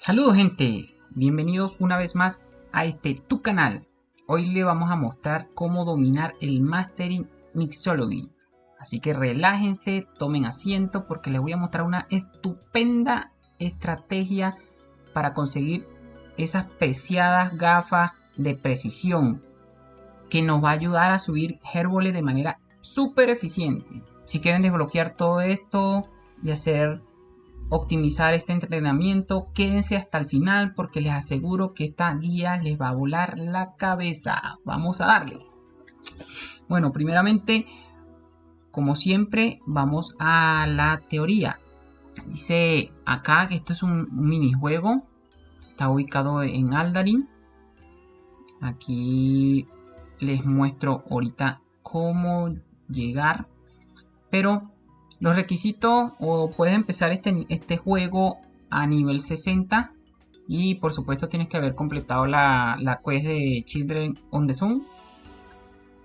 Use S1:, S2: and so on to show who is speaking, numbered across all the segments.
S1: Saludos gente, bienvenidos una vez más a tu canal. Hoy le vamos a mostrar cómo dominar el Mastering Mixology. Así que relájense, tomen asiento porque les voy a mostrar una estupenda estrategia para conseguir esas preciadas gafas de precisión que nos va a ayudar a subir Hairballs de manera súper eficiente. Si quieren desbloquear todo esto y optimizar este entrenamiento, quédense hasta el final porque les aseguro que esta guía les va a volar la cabeza. Vamos a darle. Bueno, primeramente, como siempre, vamos a la teoría. Dice acá que esto es un minijuego. Está ubicado en Aldarin. Aquí les muestro ahorita cómo llegar. Pero los requisitos, o puedes empezar este juego a nivel 60. Y por supuesto tienes que haber completado la quest de Children on the Sun,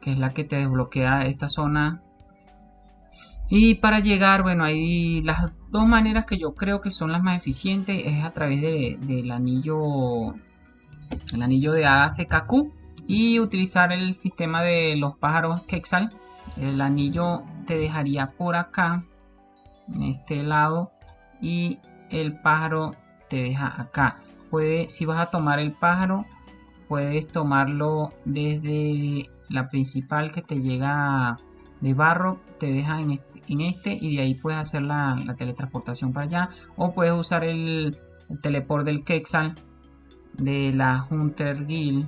S1: que es la que te desbloquea esta zona. Y para llegar, bueno, hay las dos maneras que yo creo que son las más eficientes. Es a través del anillo de ACKQ y utilizar el sistema de los pájaros Quetzal. El anillo te dejaría por acá, en este lado, y el pájaro te deja acá. Si vas a tomar el pájaro, puedes tomarlo desde la principal que te llega de barro, te deja en este y de ahí puedes hacer la teletransportación para allá, o puedes usar el teleport del Quetzal de la Hunter Guild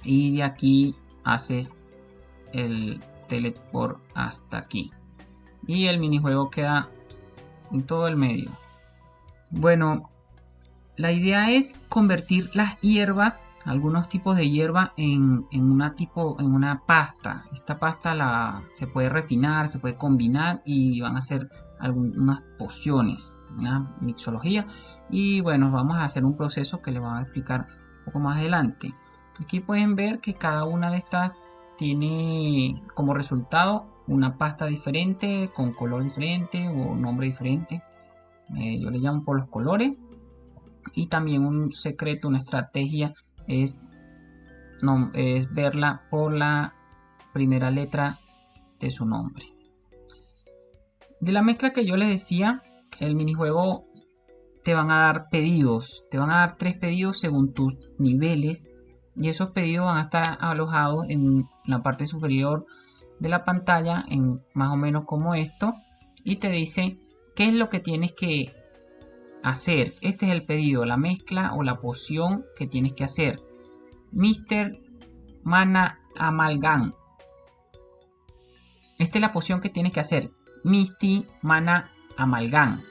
S1: y de aquí haces el teleport hasta aquí y el minijuego queda en todo el medio. Bueno, la idea es convertir las hierbas, algunos tipos de hierba, en una pasta. Esta pasta se puede refinar, se puede combinar y van a hacer algunas pociones, una mixología. Y bueno, vamos a hacer un proceso que les voy a explicar un poco más adelante. Aquí pueden ver que cada una de estas tiene como resultado una pasta diferente, con color diferente o nombre diferente. Yo le llamo por los colores. Y también un secreto, una estrategia es verla por la primera letra de su nombre. De la mezcla que yo les decía, el minijuego te van a dar pedidos, te van a dar 3 pedidos según tus niveles, y esos pedidos van a estar alojados en la parte superior de la pantalla, en más o menos como esto, y te dice qué es lo que tienes que hacer. Este es el pedido, la mezcla o la poción que tienes que hacer. Mr. Mana Amalgam. Esta es la poción que tienes que hacer. Misty Mana Amalgam.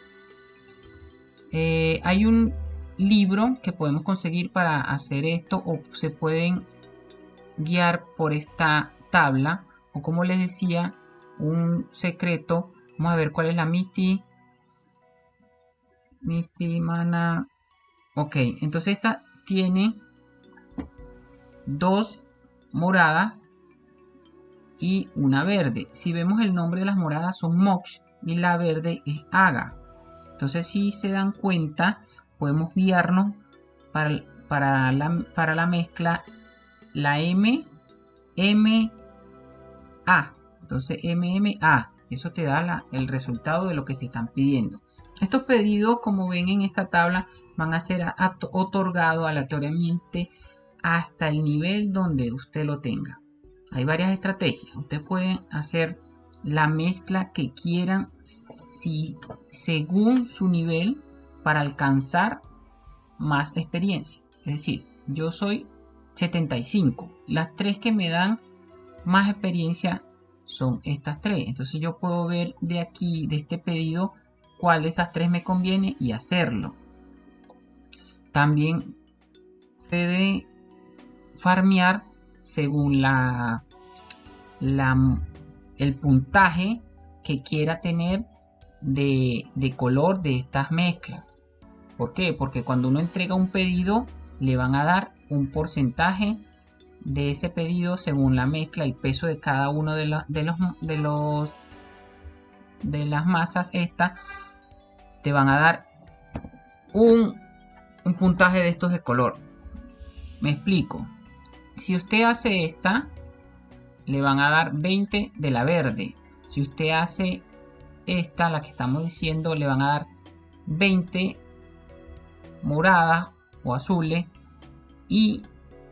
S1: Hay un libro que podemos conseguir para hacer esto, o se pueden guiar por esta tabla, o como les decía, un secreto. Vamos a ver cuál es la Misty Mana. Ok, entonces esta tiene 2 moradas y una verde. Si vemos el nombre de las moradas son Mox y la verde es Aga. Entonces, si se dan cuenta, podemos guiarnos para la mezcla, la MMA. Entonces MMA, eso te da el resultado de lo que se están pidiendo. Estos pedidos, como ven en esta tabla, van a ser otorgados aleatoriamente hasta el nivel donde usted lo tenga. Hay varias estrategias. Ustedes pueden hacer la mezcla que quieran según su nivel para alcanzar más experiencia. Es decir, yo soy 75. Las 3 que me dan más experiencia son estas 3. Entonces yo puedo ver de aquí, de este pedido, cuál de esas 3 me conviene y hacerlo. También puede farmear según el puntaje que quiera tener de color de estas mezclas. ¿Por qué? Porque cuando uno entrega un pedido, le van a dar un porcentaje de ese pedido según la mezcla, el peso de cada uno de las masas. Esta te van a dar un puntaje de estos de color. Me explico. Si usted hace esta, le van a dar 20 de la verde. Si usted hace esta, la que estamos diciendo, le van a dar 20 moradas o azules y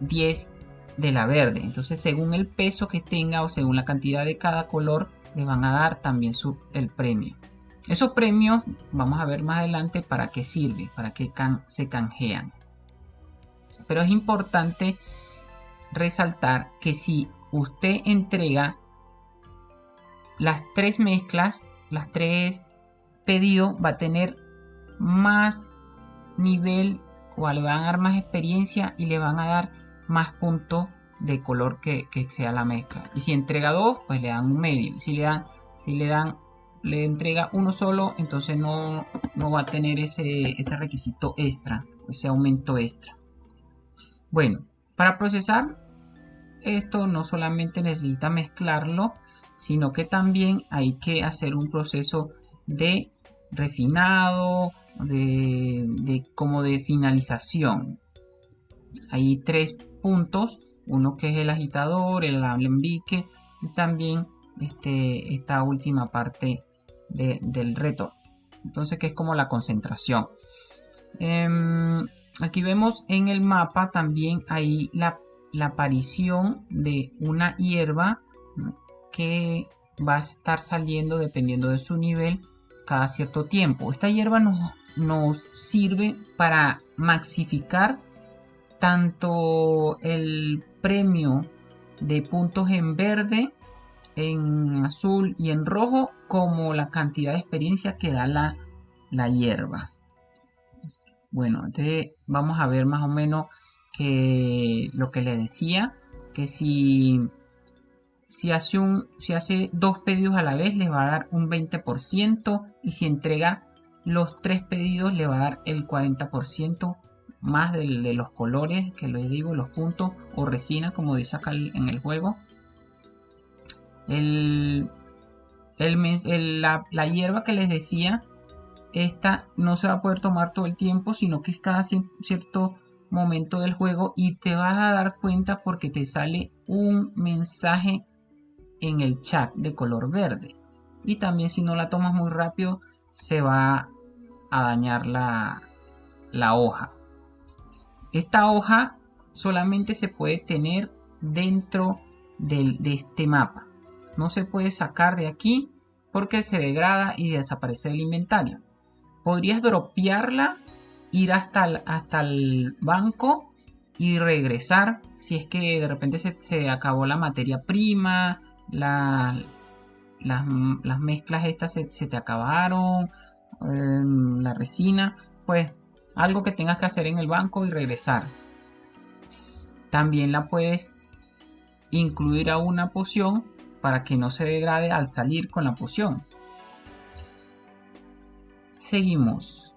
S1: 10 de la verde. Entonces, según el peso que tenga o según la cantidad de cada color, le van a dar también el premio. Esos premios vamos a ver más adelante para qué sirve, para qué se canjean. Pero es importante resaltar que si usted entrega las 3 mezclas, las 3 pedidos, va a tener más nivel o le van a dar más experiencia y le van a dar más puntos de color que sea la mezcla. Y si entrega 2, pues le dan un medio. Si le entrega uno solo, entonces no va a tener ese requisito extra, ese aumento extra. Bueno, para procesar esto no solamente necesita mezclarlo, sino que también hay que hacer un proceso de refinado, como de finalización. Hay 3 puntos, uno que es el agitador, el alambique y también esta última parte del reto. Entonces, que es como la concentración. Aquí vemos en el mapa también ahí la aparición de una hierba, ¿no?, que va a estar saliendo dependiendo de su nivel cada cierto tiempo. Esta hierba nos sirve para maxificar tanto el premio de puntos en verde, en azul y en rojo, como la cantidad de experiencia que da la hierba. Bueno, entonces vamos a ver más o menos que lo que le decía, que si hace 2 pedidos a la vez le va a dar un 20%, y si entrega los 3 pedidos le va a dar el 40% más de los colores que les digo, los puntos o resina, como dice acá en el juego. La hierba que les decía, esta no se va a poder tomar todo el tiempo, sino que es cada cierto momento del juego, y te vas a dar cuenta porque te sale un mensaje en el chat de color verde. Y también, si no la tomas muy rápido, se va a dañar la hoja. Esta hoja solamente se puede tener dentro de este mapa. No se puede sacar de aquí porque se degrada y desaparece del inventario. Podrías dropearla, ir hasta el banco y regresar si es que de repente se acabó la materia prima, las mezclas estas se te acabaron, la resina, pues algo que tengas que hacer en el banco y regresar. También la puedes incluir a una poción para que no se degrade al salir con la poción. Seguimos.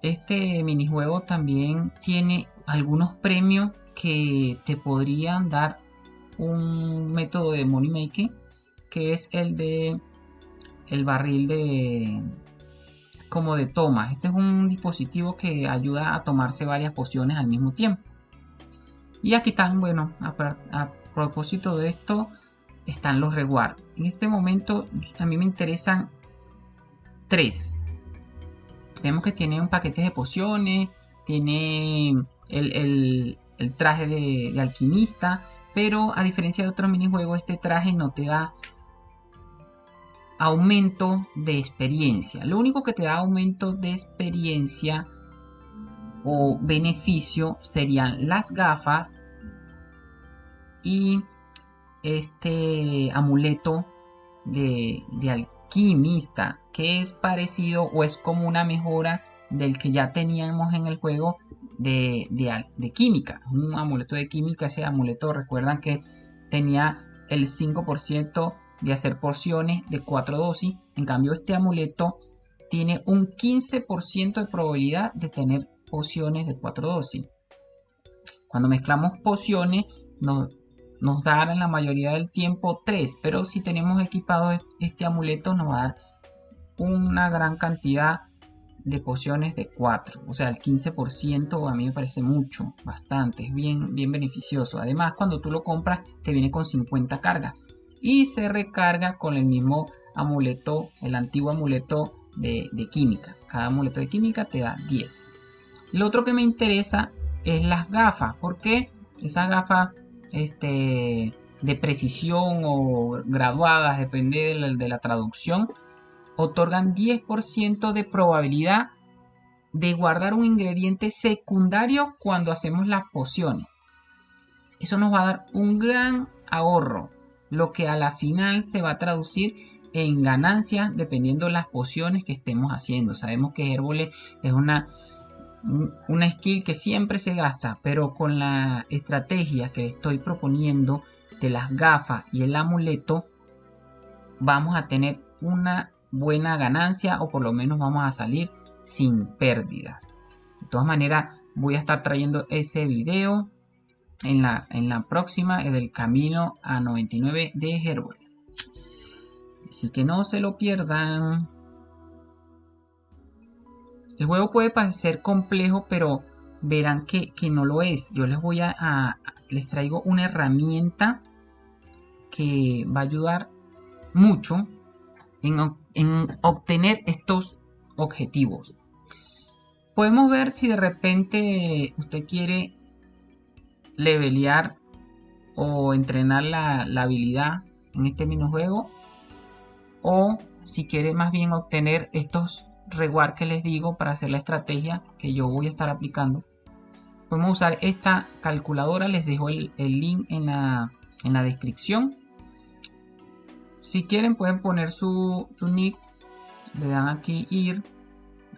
S1: Este minijuego también tiene algunos premios que te podrían dar un método de money making, que es el barril como de tomas. Este es un dispositivo que ayuda a tomarse varias pociones al mismo tiempo. Y aquí están, bueno, a propósito de esto, están los rewards. En este momento a mí me interesan 3. Vemos que tiene un paquete de pociones, tiene el traje de alquimista, pero a diferencia de otros minijuegos, este traje no te da aumento de experiencia. Lo único que te da aumento de experiencia o beneficio serían las gafas y este amuleto de alquimista, que es parecido o es como una mejora del que ya teníamos en el juego de química. Un amuleto de química. Ese amuleto, recuerdan que tenía el 5% de hacer pociones de 4 dosis. En cambio, este amuleto tiene un 15% de probabilidad de tener pociones de 4 dosis. Cuando mezclamos pociones nos darán la mayoría del tiempo 3, pero si tenemos equipado este amuleto nos va a dar una gran cantidad de pociones de 4. O sea, el 15% a mí me parece mucho, bastante, es bien beneficioso. Además, cuando tú lo compras, te viene con 50 cargas. Y se recarga con el mismo amuleto, el antiguo amuleto de química. Cada amuleto de química te da 10. Lo otro que me interesa es las gafas. Porque esas gafas de precisión o graduadas, depende de la traducción, otorgan 10% de probabilidad de guardar un ingrediente secundario cuando hacemos las pociones. Eso nos va a dar un gran ahorro, lo que a la final se va a traducir en ganancias dependiendo de las pociones que estemos haciendo. Sabemos que Herbole es una skill que siempre se gasta, pero con la estrategia que estoy proponiendo de las gafas y el amuleto, vamos a tener una buena ganancia, o por lo menos vamos a salir sin pérdidas. De todas maneras, voy a estar trayendo ese video en la próxima, del camino a 99 de Herbole. Así que no se lo pierdan. El juego puede parecer complejo, pero verán que no lo es. Yo les traigo una herramienta que va a ayudar mucho en obtener estos objetivos. Podemos ver si de repente usted quiere levelear o entrenar la habilidad en este minijuego, o si quiere más bien obtener estos rewards que les digo para hacer la estrategia que yo voy a estar aplicando. Podemos usar esta calculadora, les dejo el link en la descripción. Si quieren pueden poner su nick, le dan aquí ir,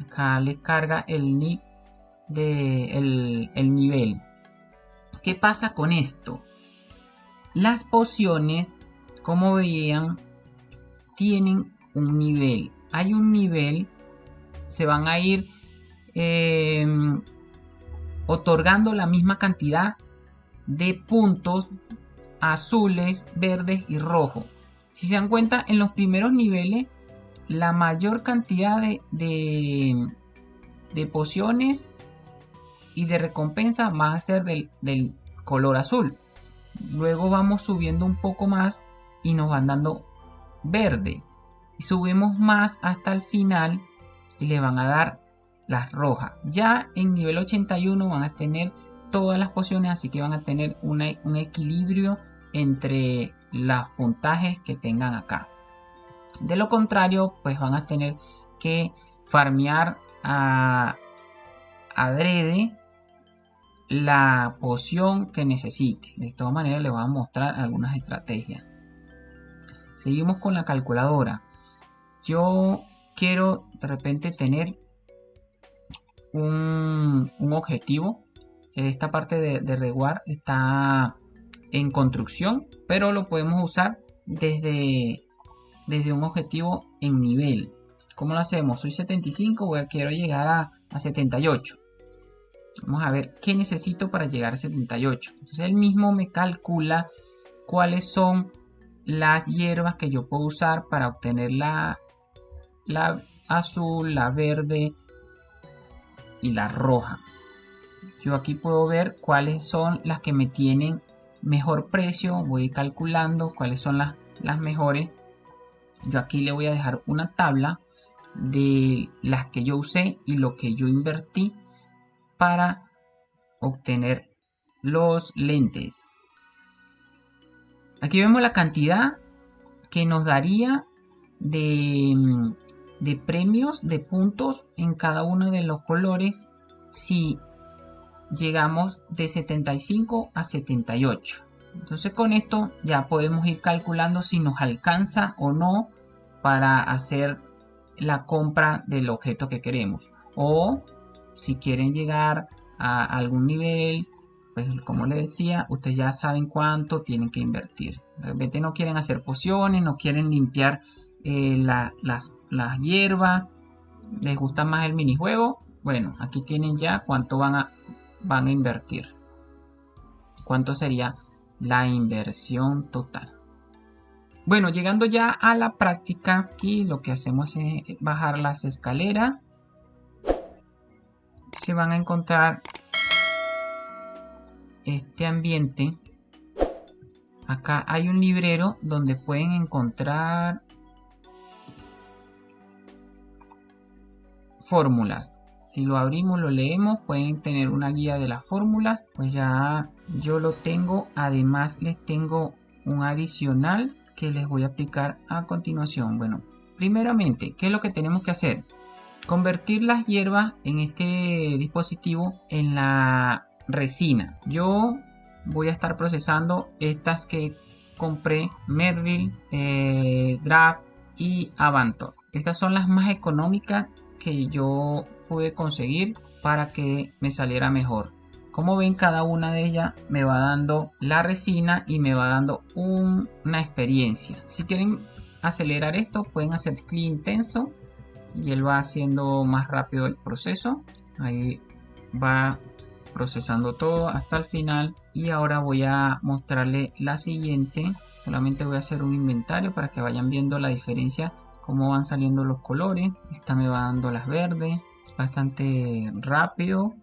S1: acá les carga el nick de el nivel. ¿Qué pasa con esto? Las pociones, como veían, tienen un nivel. Hay un nivel, se van a ir otorgando la misma cantidad de puntos azules, verdes y rojos. Si se dan cuenta, en los primeros niveles la mayor cantidad de pociones y de recompensa va a ser del color azul. Luego vamos subiendo un poco más y nos van dando verde. Y subimos más hasta el final y le van a dar las rojas. Ya en nivel 81 van a tener todas las pociones, así que van a tener un equilibrio entre los puntajes que tengan acá. De lo contrario, pues van a tener que farmear adrede la poción que necesite. De todas maneras les voy a mostrar algunas estrategias. Seguimos con la calculadora. Yo quiero de repente tener un objetivo. Esta parte de reward está en construcción, pero lo podemos usar desde un objetivo en nivel. ¿Cómo lo hacemos? Soy 75, quiero llegar a 78. Vamos a ver qué necesito para llegar a 78. Entonces él mismo me calcula cuáles son las hierbas que yo puedo usar para obtener la azul, la verde y la roja. Yo aquí puedo ver cuáles son las que me tienen mejor precio. Voy calculando cuáles son las mejores. Yo aquí le voy a dejar una tabla de las que yo usé y lo que yo invertí para obtener los lentes. Aquí vemos la cantidad que nos daría de premios, de puntos en cada uno de los colores si llegamos de 75 a 78. Entonces con esto ya podemos ir calculando si nos alcanza o no para hacer la compra del objeto que queremos. O si quieren llegar a algún nivel, pues como les decía, ustedes ya saben cuánto tienen que invertir. De repente no quieren hacer pociones, no quieren limpiar las hierbas, les gusta más el minijuego. Bueno, aquí tienen ya cuánto van a invertir. Cuánto sería la inversión total. Bueno, llegando ya a la práctica, aquí lo que hacemos es bajar las escaleras se van a encontrar este ambiente. Acá hay un librero donde pueden encontrar fórmulas. Si lo abrimos, lo leemos, pueden tener una guía de las fórmulas. Pues ya yo lo tengo. Además les tengo un adicional que les voy a aplicar a continuación. Bueno, primeramente, ¿qué es lo que tenemos que hacer? Convertir las hierbas en este dispositivo en la resina. Yo voy a estar procesando estas que compré, Merrill, Draft y Avantor. Estas son las más económicas que yo pude conseguir para que me saliera mejor. Como ven, cada una de ellas me va dando la resina y me va dando una experiencia. Si quieren acelerar esto, pueden hacer clic intenso y él va haciendo más rápido el proceso. Ahí va procesando todo hasta el final. Y ahora voy a mostrarle la siguiente. Solamente voy a hacer un inventario para que vayan viendo la diferencia, cómo van saliendo los colores. Esta me va dando las verdes. Es bastante rápido.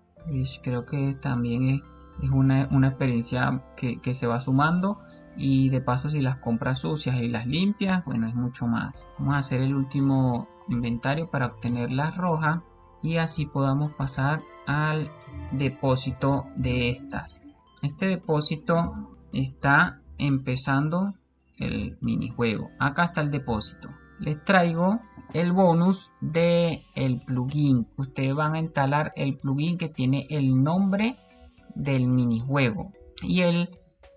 S1: Creo que también es una experiencia que se va sumando. Y de paso, si las compras sucias y las limpias, bueno, es mucho más. Vamos a hacer el último inventario para obtener las rojas. Y así podamos pasar al depósito de estas. Este depósito está empezando el minijuego. Acá está el depósito. Les traigo el bonus de el plugin. Ustedes van a instalar el plugin que tiene el nombre del minijuego. Y él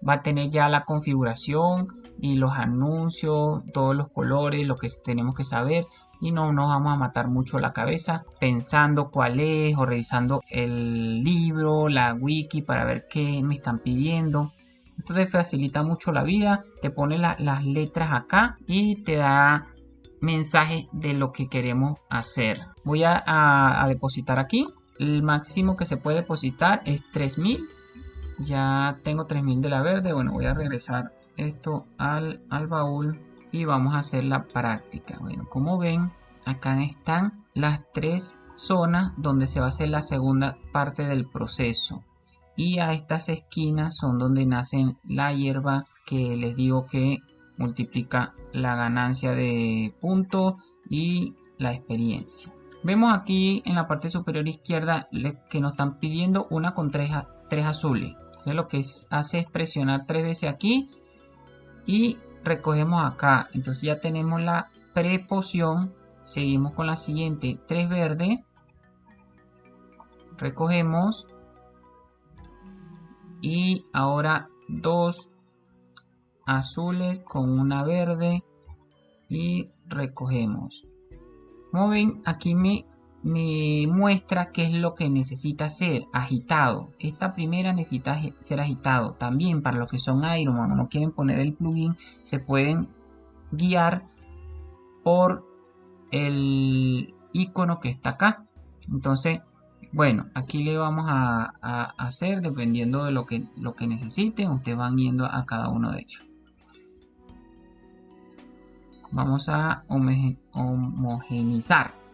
S1: va a tener ya la configuración y los anuncios, todos los colores, lo que tenemos que saber. Y no nos vamos a matar mucho la cabeza pensando cuál es o revisando el libro, la wiki para ver qué me están pidiendo. Entonces facilita mucho la vida, te pone las letras acá y te da mensajes de lo que queremos hacer. Voy a depositar aquí. El máximo que se puede depositar es 3000. Ya tengo 3000 de la verde. Bueno, voy a regresar esto al baúl. Y vamos a hacer la práctica. Bueno, como ven, acá están las tres zonas donde se va a hacer la segunda parte del proceso. Y a estas esquinas son donde nacen la hierba que les digo que multiplica la ganancia de puntos y la experiencia. Vemos aquí en la parte superior izquierda que nos están pidiendo una con tres azules. Entonces lo que hace es presionar 3 veces aquí y recogemos acá. Entonces ya tenemos la prepoción. Seguimos con la siguiente, 3 verdes, recogemos y ahora 2 azules con una verde y recogemos. Como ven, aquí me muestra qué es lo que necesita ser agitado. Esta primera necesita ser agitado. También para los que son Iron Man o no quieren poner el plugin, se pueden guiar por el icono que está acá. Entonces, bueno, aquí le vamos a hacer dependiendo de lo que necesiten. Ustedes van yendo a cada uno de ellos. Vamos a homogeneizar.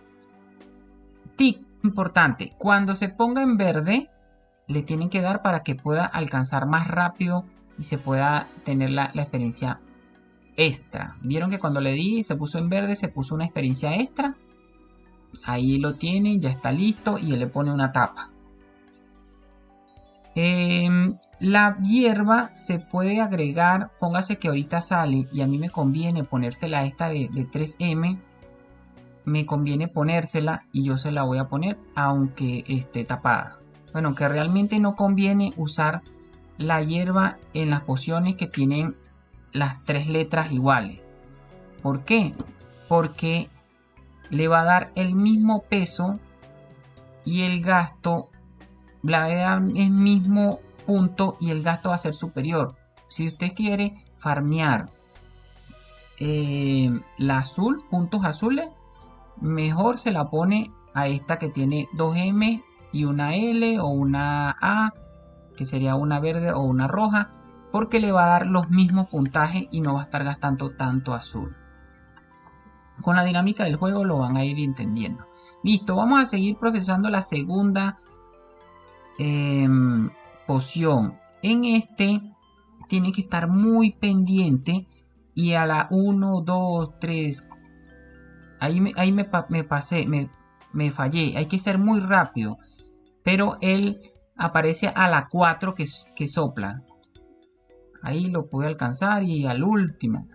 S1: Tip importante, cuando se ponga en verde le tienen que dar para que pueda alcanzar más rápido y se pueda tener la experiencia extra. Vieron que cuando le di se puso en verde, se puso una experiencia extra. Ahí lo tienen, ya está listo y él le pone una tapa. La hierba se puede agregar, póngase que ahorita sale y a mí me conviene ponérsela esta de 3M. Me conviene ponérsela y yo se la voy a poner aunque esté tapada. Bueno, que realmente no conviene usar la hierba en las pociones que tienen las 3 letras iguales. ¿Por qué? Porque le va a dar el mismo peso y el gasto, la verdad, el mismo punto y el gasto va a ser superior. Si usted quiere farmear la azul, puntos azules, mejor se la pone a esta que tiene 2M y una L o una A, que sería una verde o una roja, porque le va a dar los mismos puntajes y no va a estar gastando tanto azul. Con la dinámica del juego lo van a ir entendiendo. Listo, vamos a seguir procesando la segunda poción. En este tiene que estar muy pendiente y a la 1, 2, 3, ahí me pasé, me fallé. Hay que ser muy rápido, pero él aparece a la 4 que sopla. Ahí lo pude alcanzar y al último.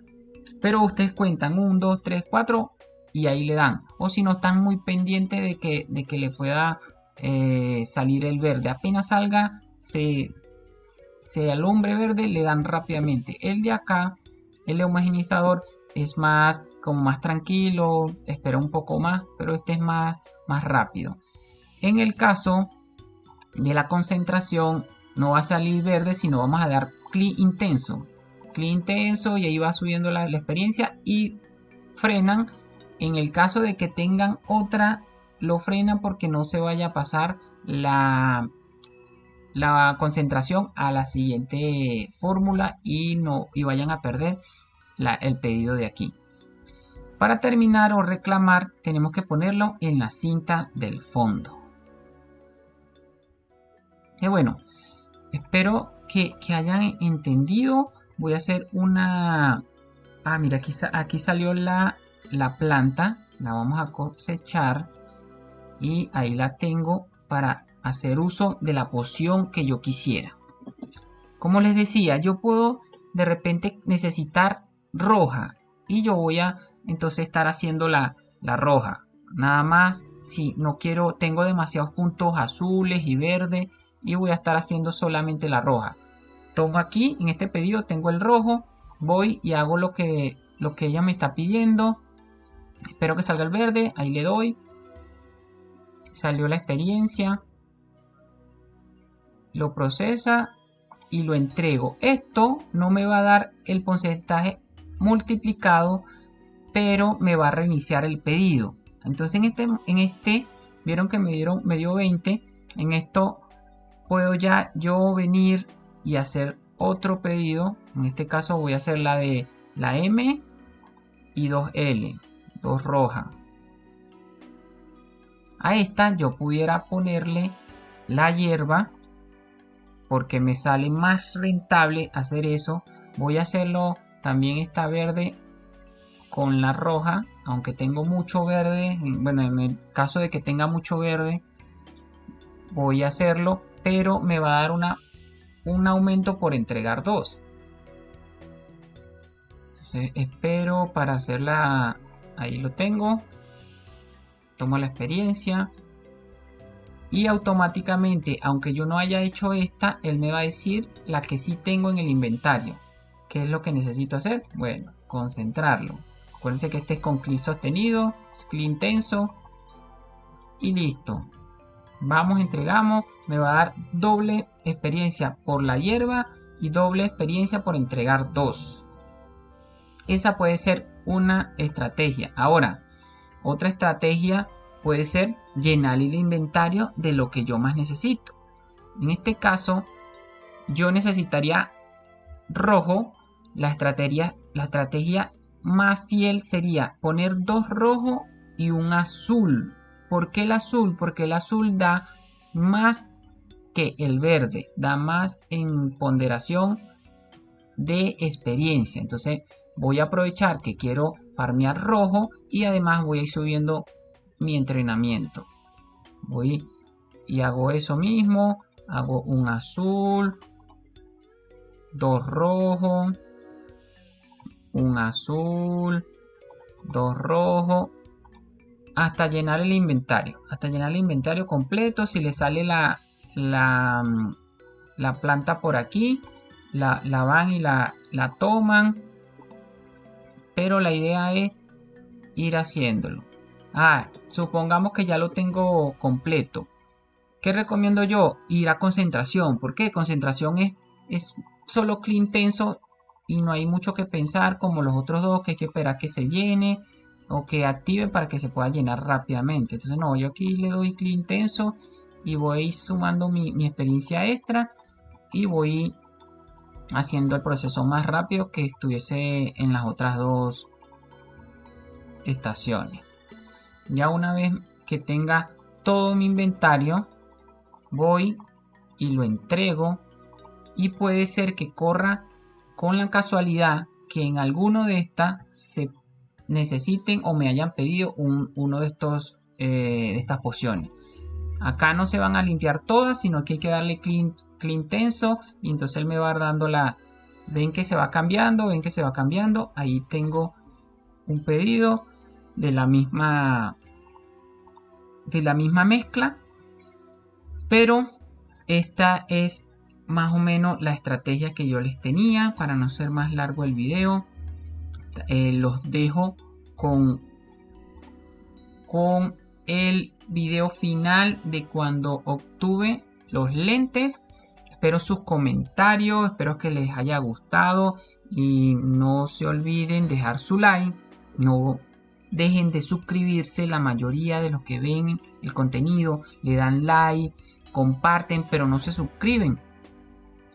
S1: Pero ustedes cuentan 1, 2, 3, 4 y ahí le dan. O si no, están muy pendientes de que le pueda salir el verde. Apenas salga, se alumbre verde, le dan rápidamente. El de acá, el homogenizador, es más como más tranquilo, espera un poco más, pero este es más rápido. En el caso de la concentración, no va a salir verde, sino vamos a dar clic intenso. Clic intenso y ahí va subiendo la experiencia y frenan. En el caso de que tengan otra, lo frenan porque no se vaya a pasar la concentración a la siguiente fórmula y vayan a perder el pedido de aquí. Para terminar o reclamar, tenemos que ponerlo en la cinta del fondo. Y bueno, espero que hayan entendido. Voy a hacer una... Ah, mira, aquí salió la planta. La vamos a cosechar. Y ahí la tengo para hacer uso de la poción que yo quisiera. Como les decía, yo puedo de repente necesitar roja. Y yo voy a entonces estar haciendo la roja. Nada más si no quiero, tengo demasiados puntos azules y verdes. Y voy a estar haciendo solamente la roja. Tomo aquí, en este pedido tengo el rojo. Voy y hago lo que ella me está pidiendo. Espero que salga el verde. Ahí le doy. Salió la experiencia. Lo procesa y lo entrego. Esto no me va a dar el porcentaje multiplicado, pero me va a reiniciar el pedido. Entonces en este vieron que me dio 20. En esto puedo ya yo venir y hacer otro pedido. En este caso voy a hacer la de la M y 2L, 2 roja. A esta yo pudiera ponerle la hierba porque me sale más rentable hacer eso. Voy a hacerlo también esta verde con la roja, aunque tengo mucho verde. Bueno, en el caso de que tenga mucho verde voy a hacerlo, pero me va a dar un aumento por entregar 2. Entonces espero para hacerla. Ahí lo tengo. Tomo la experiencia. Y automáticamente, aunque yo no haya hecho esta, él me va a decir la que sí tengo en el inventario. ¿Qué es lo que necesito hacer? Bueno, concentrarlo. Acuérdense que este es con clic sostenido, clic intenso. Y listo. Vamos, entregamos. Me va a dar doble experiencia por la hierba y doble experiencia por entregar 2. Esa puede ser una estrategia. Ahora, otra estrategia puede ser llenar el inventario de lo que yo más necesito. En este caso, yo necesitaría rojo. La estrategia más fiel sería poner 2 rojos y un azul. ¿Por qué el azul? Porque el azul da más que el verde, da más en ponderación de experiencia. Entonces voy a aprovechar que quiero farmear rojo y además voy a ir subiendo mi entrenamiento. Voy y hago eso mismo. Hago un azul, 2 rojos, un azul, 2 rojos, hasta llenar el inventario. Hasta llenar el inventario completo. Si le sale la planta por aquí, la van y la toman. Pero la idea es ir haciéndolo. Supongamos que ya lo tengo completo. ¿Qué recomiendo yo? Ir a concentración. ¿Por qué? Concentración es solo clic intenso y no hay mucho que pensar como los otros dos, que hay que esperar que se llene o que active para que se pueda llenar rápidamente. Entonces no, yo aquí le doy clic intenso y voy sumando mi experiencia extra y voy haciendo el proceso más rápido que estuviese en las otras dos estaciones. Ya una vez que tenga todo mi inventario, voy y lo entrego. Y puede ser que corra con la casualidad que en alguno de estas se necesiten o me hayan pedido uno de estas pociones. Acá no se van a limpiar todas, sino que hay que darle clean tenso. Y entonces él me va dando la... Ven que se va cambiando, ven que se va cambiando. Ahí tengo un pedido de la misma mezcla. Pero esta es más o menos la estrategia que yo les tenía. Para no ser más largo el video, los dejo con el video final de cuando obtuve los lentes. Espero sus comentarios, espero que les haya gustado y no se olviden dejar su like, no dejen de suscribirse. La mayoría de los que ven el contenido le dan like, comparten, pero no se suscriben.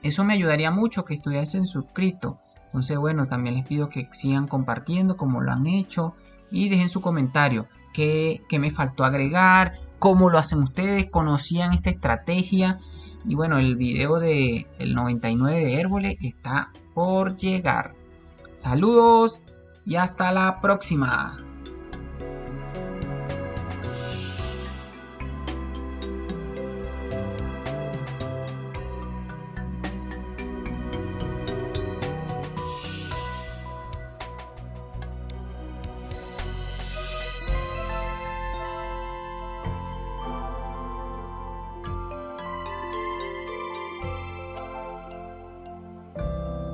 S1: Eso me ayudaría mucho, que estuviesen suscritos. Entonces, bueno, también les pido que sigan compartiendo como lo han hecho y dejen su comentario. ¿Qué me faltó agregar? ¿Cómo lo hacen ustedes? ¿Conocían esta estrategia? Y bueno, el video del 99 de Hérbole está por llegar. Saludos y hasta la próxima.